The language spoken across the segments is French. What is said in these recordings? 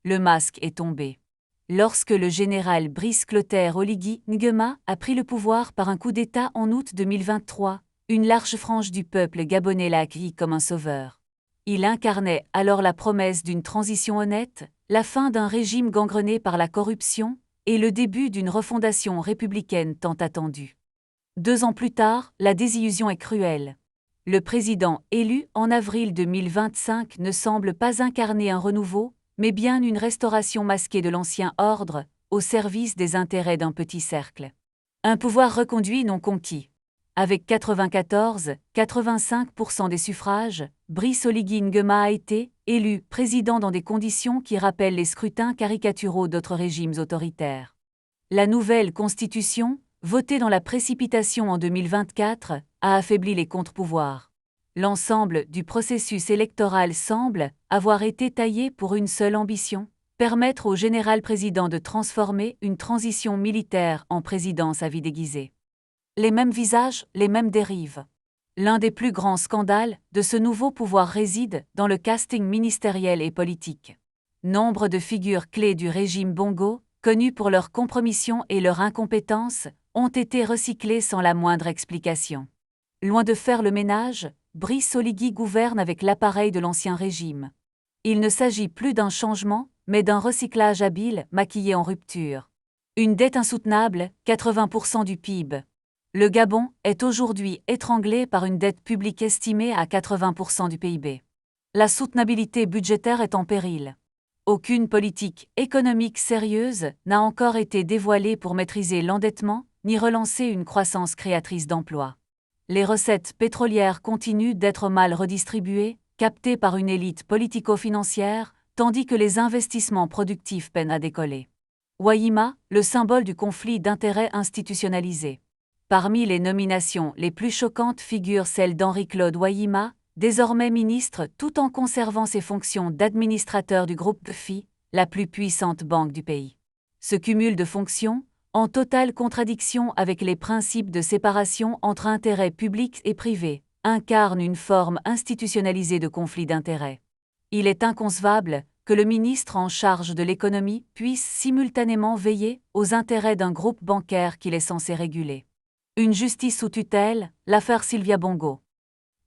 le masque est tombé. Lorsque le général Brice Clotaire Oligui Nguema a pris le pouvoir par un coup d'État en août 2023, une large frange du peuple gabonais l'a accueilli comme un sauveur. Il incarnait alors la promesse d'une transition honnête, la fin d'un régime gangrené par la corruption et le début d'une refondation républicaine tant attendue. 2 ans plus tard, la désillusion est cruelle. Le président élu en avril 2025 ne semble pas incarner un renouveau, mais bien une restauration masquée de l'ancien ordre, au service des intérêts d'un petit cercle. Un pouvoir reconduit non conquis. Avec 94,85% des suffrages, Brice Oligui Nguema a été élu président dans des conditions qui rappellent les scrutins caricaturaux d'autres régimes autoritaires. La nouvelle constitution, votée dans la précipitation en 2024, a affaibli les contre-pouvoirs. L'ensemble du processus électoral semble avoir été taillé pour une seule ambition, permettre au général-président de transformer une transition militaire en présidence à vie déguisée. Les mêmes visages, les mêmes dérives. L'un des plus grands scandales de ce nouveau pouvoir réside dans le casting ministériel et politique. Nombre de figures clés du régime Bongo, connues pour leur compromission et leur incompétence, ont été recyclées sans la moindre explication. Loin de faire le ménage, Brice Oligui gouverne avec l'appareil de l'ancien régime. Il ne s'agit plus d'un changement, mais d'un recyclage habile maquillé en rupture. Une dette insoutenable, 80% du PIB. Le Gabon est aujourd'hui étranglé par une dette publique estimée à 80% du PIB. La soutenabilité budgétaire est en péril. Aucune politique économique sérieuse n'a encore été dévoilée pour maîtriser l'endettement, ni relancer une croissance créatrice d'emplois. Les recettes pétrolières continuent d'être mal redistribuées, captées par une élite politico-financière, tandis que les investissements productifs peinent à décoller. Wahima, le symbole du conflit d'intérêts institutionnalisé. Parmi les nominations les plus choquantes figure celle d'Henri-Claude Wahima, désormais ministre tout en conservant ses fonctions d'administrateur du groupe FI, la plus puissante banque du pays. Ce cumul de fonctions, en totale contradiction avec les principes de séparation entre intérêts publics et privés, incarne une forme institutionnalisée de conflit d'intérêts. Il est inconcevable que le ministre en charge de l'économie puisse simultanément veiller aux intérêts d'un groupe bancaire qu'il est censé réguler. Une justice sous tutelle, l'affaire Sylvia Bongo.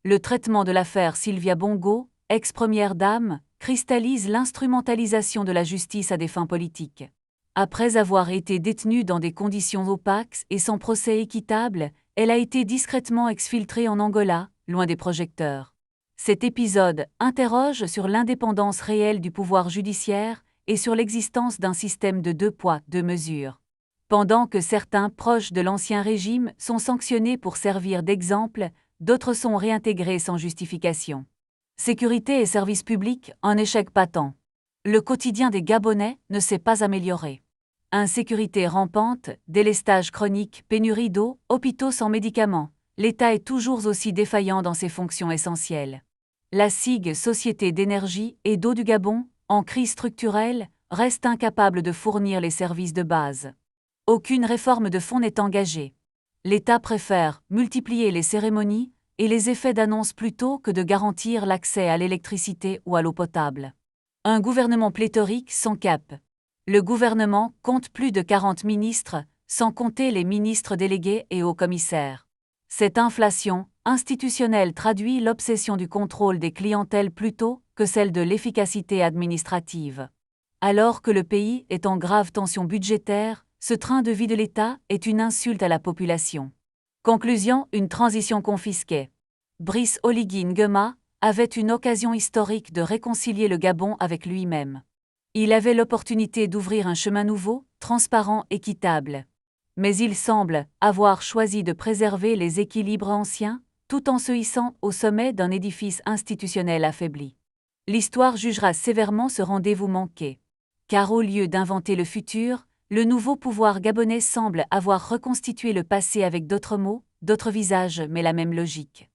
Le traitement de l'affaire Sylvia Bongo, ex-première dame, cristallise l'instrumentalisation de la justice à des fins politiques. Après avoir été détenue dans des conditions opaques et sans procès équitable, elle a été discrètement exfiltrée en Angola, loin des projecteurs. Cet épisode interroge sur l'indépendance réelle du pouvoir judiciaire et sur l'existence d'un système de 2 poids, 2 mesures. Pendant que certains proches de l'ancien régime sont sanctionnés pour servir d'exemple, d'autres sont réintégrés sans justification. Sécurité et services publics, un échec patent. Le quotidien des Gabonais ne s'est pas amélioré. Insécurité rampante, délestage chronique, pénurie d'eau, hôpitaux sans médicaments. L'État est toujours aussi défaillant dans ses fonctions essentielles. La SIG, Société d'énergie et d'eau du Gabon, en crise structurelle, reste incapable de fournir les services de base. Aucune réforme de fond n'est engagée. L'État préfère multiplier les cérémonies et les effets d'annonce plutôt que de garantir l'accès à l'électricité ou à l'eau potable. Un gouvernement pléthorique sans cap. Le gouvernement compte plus de 40 ministres, sans compter les ministres délégués et hauts commissaires. Cette inflation institutionnelle traduit l'obsession du contrôle des clientèles plutôt que celle de l'efficacité administrative. Alors que le pays est en grave tension budgétaire, ce train de vie de l'État est une insulte à la population. Conclusion, une transition confisquée. Brice Oligui Nguema avait une occasion historique de réconcilier le Gabon avec lui-même. Il avait l'opportunité d'ouvrir un chemin nouveau, transparent, équitable. Mais il semble avoir choisi de préserver les équilibres anciens, tout en se hissant au sommet d'un édifice institutionnel affaibli. L'histoire jugera sévèrement ce rendez-vous manqué. Car au lieu d'inventer le futur, le nouveau pouvoir gabonais semble avoir reconstitué le passé avec d'autres mots, d'autres visages mais la même logique.